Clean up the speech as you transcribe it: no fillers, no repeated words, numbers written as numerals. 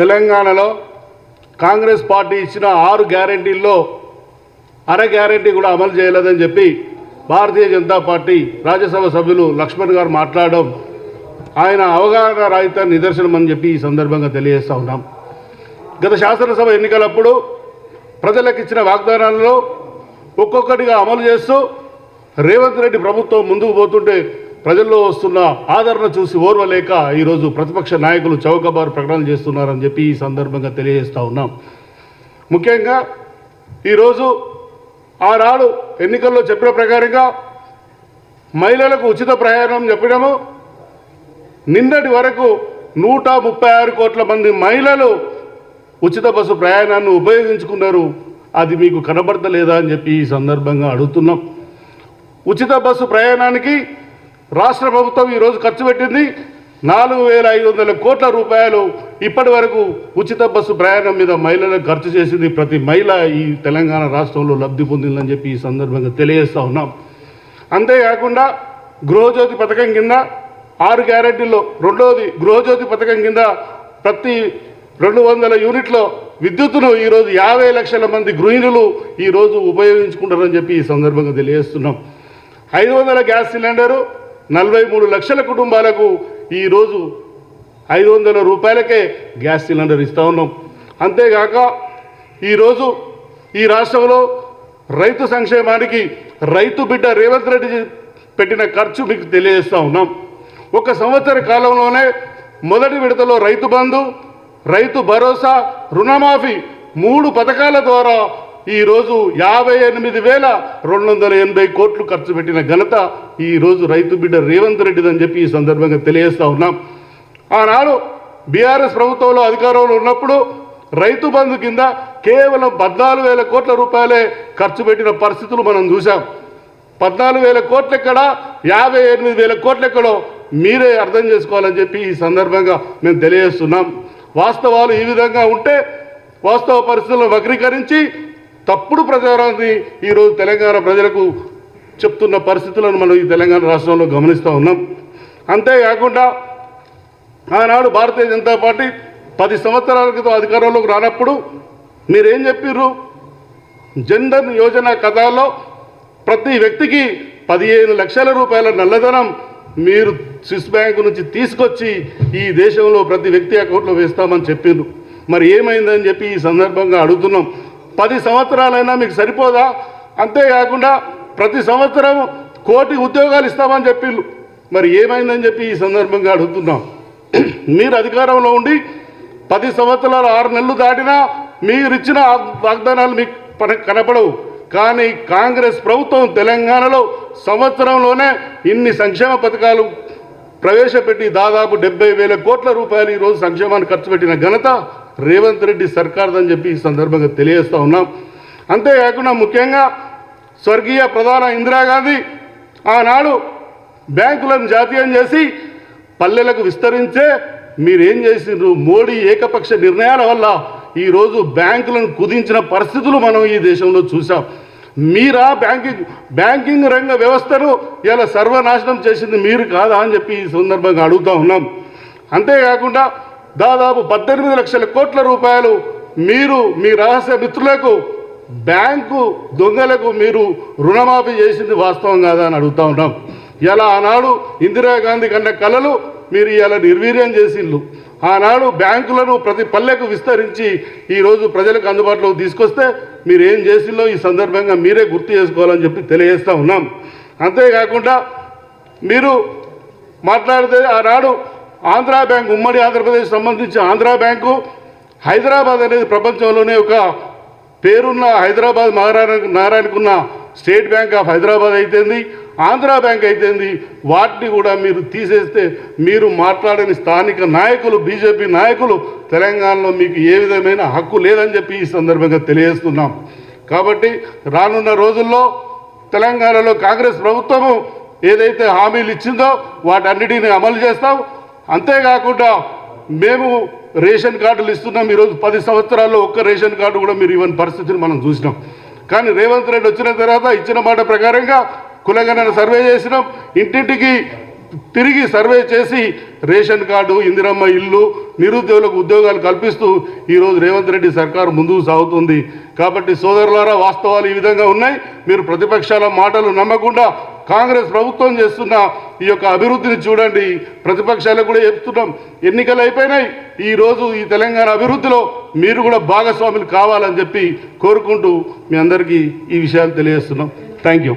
తెలంగాణలో కాంగ్రెస్ పార్టీ ఇచ్చిన 6 గ్యారెంటీల్లో అర గ్యారెంటీ కూడా అమలు చేయలేదని చెప్పి భారతీయ జనతా పార్టీ రాజ్యసభ సభ్యులు లక్ష్మణ్ గారు మాట్లాడడం ఆయన అవగాహన రహిత నిదర్శనం అని చెప్పి ఈ సందర్భంగా తెలియజేస్తూ ఉన్నాం. గత శాసనసభ ఎన్నికలప్పుడు ప్రజలకు ఇచ్చిన వాగ్దానాలలో ఒక్కొక్కటిగా అమలు చేస్తూ రేవంత్ రెడ్డి ప్రభుత్వం ముందుకు పోతుంటే ప్రజల్లో వస్తున్న ఆదరణ చూసి ఓర్వలేక ఈరోజు ప్రతిపక్ష నాయకులు చౌకబారు ప్రకటనలు చేస్తున్నారని చెప్పి ఈ సందర్భంగా తెలియజేస్తూ ఉన్నాం. ముఖ్యంగా ఈరోజు ఆనాడు ఎన్నికల్లో చెప్పిన ప్రకారంగా మహిళలకు ఉచిత ప్రయాణం చెప్పడము, నిన్నటి వరకు 136 కోట్ల మంది మహిళలు ఉచిత బస్సు ప్రయాణాన్ని ఉపయోగించుకున్నారు. అది మీకు కనబడతలేదా అని చెప్పి ఈ సందర్భంగా అడుగుతున్నాం. ఉచిత బస్సు ప్రయాణానికి రాష్ట్ర ప్రభుత్వం ఈరోజు ఖర్చు పెట్టింది 4,500 కోట్ల రూపాయలు. ఇప్పటి వరకు ఉచిత బస్సు ప్రయాణం మీద మహిళలకు ఖర్చు చేసింది. ప్రతి మహిళ ఈ తెలంగాణ రాష్ట్రంలో లబ్ధి పొందిందని చెప్పి ఈ సందర్భంగా తెలియజేస్తూ ఉన్నాం. అంతేకాకుండా గృహజ్యోతి పథకం కింద 6 గ్యారెంటీల్లో రెండోది గృహజ్యోతి పథకం కింద ప్రతి 200 యూనిట్లో విద్యుత్తును ఈరోజు 50 లక్షల మంది గృహిణులు ఈరోజు ఉపయోగించుకుంటారని చెప్పి ఈ సందర్భంగా తెలియజేస్తున్నాం. 500 గ్యాస్ సిలిండరు 43 లక్షల కుటుంబాలకు ఈరోజు 500 రూపాయలకే గ్యాస్ సిలిండర్ ఇస్తూ ఉన్నాం. అంతేగాక ఈరోజు ఈ రాష్ట్రంలో రైతు సంక్షేమానికి రైతు బిడ్డ రేవంత్ రెడ్డి పెట్టిన ఖర్చు మీకు తెలియజేస్తూ ఉన్నాం. 1 సంవత్సర కాలంలోనే మొదటి విడతలో రైతు బంధు, రైతు భరోసా, రుణమాఫీ 3 పథకాల ద్వారా ఈరోజు 58,280 కోట్లు ఖర్చు పెట్టిన ఘనత ఈరోజు రైతు బిడ్డ రేవంత్ రెడ్డిదని చెప్పి ఈ సందర్భంగా తెలియజేస్తూ ఉన్నాం. ఆనాడు బీఆర్ఎస్ ప్రభుత్వంలో అధికారంలో ఉన్నప్పుడు రైతు బంధు కింద కేవలం 14,000 కోట్ల రూపాయలే ఖర్చు పెట్టిన పరిస్థితులు మనం చూసాం. 14,000 కోట్లు ఎక్కడ, 58,000 కోట్లు ఎక్కడో మీరే అర్థం చేసుకోవాలని చెప్పి ఈ సందర్భంగా మేము తెలియజేస్తున్నాం. వాస్తవాలు ఈ విధంగా ఉంటే వాస్తవ పరిస్థితులను వక్రీకరించి తప్పుడు ప్రచారాన్ని ఈరోజు తెలంగాణ ప్రజలకు చెప్తున్న పరిస్థితులను మనం ఈ తెలంగాణ రాష్ట్రంలో గమనిస్తూ ఉన్నాం. అంతేకాకుండా ఆనాడు భారతీయ జనతా పార్టీ 10 సంవత్సరాల క్రితం అధికారంలోకి రానప్పుడు మీరేం చెప్పారు? జన్ధన్ యోజన కథలో ప్రతి వ్యక్తికి 15 లక్షల రూపాయల నల్లధనం మీరు స్విస్ బ్యాంకు నుంచి తీసుకొచ్చి ఈ దేశంలో ప్రతి వ్యక్తి అకౌంట్లో వేస్తామని చెప్పిండ్రు. మరి ఏమైందని చెప్పి ఈ సందర్భంగా అడుగుతున్నాం. 10 సంవత్సరాలైనా మీకు సరిపోదా? అంతేకాకుండా ప్రతి సంవత్సరం 1 కోటి ఉద్యోగాలు ఇస్తామని చెప్పిండ్రు. మరి ఏమైందని చెప్పి ఈ సందర్భంగా అడుగుతున్నాం. మీరు అధికారంలో ఉండి 10 సంవత్సరాలు 6 నెలలు దాటినా మీరు ఇచ్చిన వాగ్దానాలు మీకు కనపడవు. కానీ కాంగ్రెస్ ప్రభుత్వం తెలంగాణలో సంవత్సరంలోనే ఇన్ని సంక్షేమ పథకాలు ప్రవేశపెట్టి దాదాపు 70,000 కోట్ల రూపాయలు ఈరోజు సంక్షేమాన్ని ఖర్చు పెట్టిన ఘనత రేవంత్ రెడ్డి సర్కార్దని చెప్పి ఈ సందర్భంగా తెలియజేస్తూ ఉన్నాం. అంతేకాకుండా ముఖ్యంగా స్వర్గీయ ప్రధాన ఇందిరాగాంధీ ఆనాడు బ్యాంకులను జాతీయం చేసి పల్లెలకు విస్తరించే మీరేం చేసిండ్రు? మోడీ ఏకపక్ష నిర్ణయాల వల్ల ఈరోజు బ్యాంకులను కుదించిన పరిస్థితులు మనం ఈ దేశంలో చూసాం. మీరా బ్యాంకింగ్ రంగ వ్యవస్థను ఇలా సర్వనాశనం చేసింది మీరు కాదా అని చెప్పి ఈ సందర్భంగా అడుగుతూ ఉన్నాం. అంతేకాకుండా దాదాపు 18 లక్షల కోట్ల రూపాయలు మీరు మీ రహస్య మిత్రులకు బ్యాంకు దొంగలకు మీరు రుణమాఫీ చేసింది వాస్తవం కాదా అని అడుగుతూ ఉన్నాం. ఇలా ఆనాడు ఇందిరాగాంధీ కన్న కళలు మీరు ఇలా నిర్వీర్యం చేసిండ్రు. ఆనాడు బ్యాంకులను ప్రతి పల్లెకు విస్తరించి ఈరోజు ప్రజలకు అందుబాటులోకి తీసుకొస్తే మీరు ఏం చేసిందో ఈ సందర్భంగా మీరే గుర్తు చేసుకోవాలని చెప్పి తెలియజేస్తూ ఉన్నాం. అంతేకాకుండా మీరు మాట్లాడితే ఆనాడు ఆంధ్రా బ్యాంకు, ఉమ్మడి ఆంధ్రప్రదేశ్ సంబంధించి ఆంధ్రా బ్యాంకు, హైదరాబాద్ అనేది ప్రపంచంలోనే ఒక పేరున్న హైదరాబాద్ నగరానికి ఉన్న స్టేట్ బ్యాంక్ ఆఫ్ హైదరాబాద్ అయితేంది, ఆంధ్రా బ్యాంక్ అయితేంది, వాటిని కూడా మీరు తీసేస్తే మీరు మాట్లాడని స్థానిక నాయకులు, బీజేపీ నాయకులు తెలంగాణలో మీకు ఏ విధమైన హక్కు లేదని చెప్పి ఈ సందర్భంగా తెలియజేస్తున్నాం. కాబట్టి రానున్న రోజుల్లో తెలంగాణలో కాంగ్రెస్ ప్రభుత్వము ఏదైతే హామీలు ఇచ్చిందో వాటన్నిటిని అమలు చేస్తాం. అంతేకాకుండా మేము రేషన్ కార్డులు ఇస్తున్నాం. ఈరోజు 10 సంవత్సరాల్లో ఒక్క రేషన్ కార్డు కూడా మీరు ఇవ్వని పరిస్థితిని మనం చూసినాం. కానీ రేవంత్ రెడ్డి వచ్చిన తర్వాత ఇచ్చిన మాట ప్రకారంగా కులగణన సర్వే చేసినాం. ఇంటింటికి తిరిగి సర్వే చేసి రేషన్ కార్డు, ఇందిరమ్మ ఇల్లు నిరుద్యోగులకు ఉద్యోగాలు కల్పిస్తూ ఈరోజు రేవంత్ రెడ్డి సర్కారు ముందుకు సాగుతుంది. కాబట్టి సోదరులారా, వాస్తవాలు ఈ విధంగా ఉన్నాయి. మీరు ప్రతిపక్షాల మాటలు నమ్మకుండా కాంగ్రెస్ ప్రభుత్వం చేస్తున్న ఈ యొక్క అభివృద్ధిని చూడండి. ప్రతిపక్షాలకు కూడా చెప్తున్నాం, ఎన్నికలు అయిపోయినాయి. ఈరోజు ఈ తెలంగాణ అభివృద్ధిలో మీరు కూడా భాగస్వాములు కావాలని చెప్పి కోరుకుంటూ మీ అందరికీ ఈ విషయాలు తెలియజేస్తున్నాం. Thank you.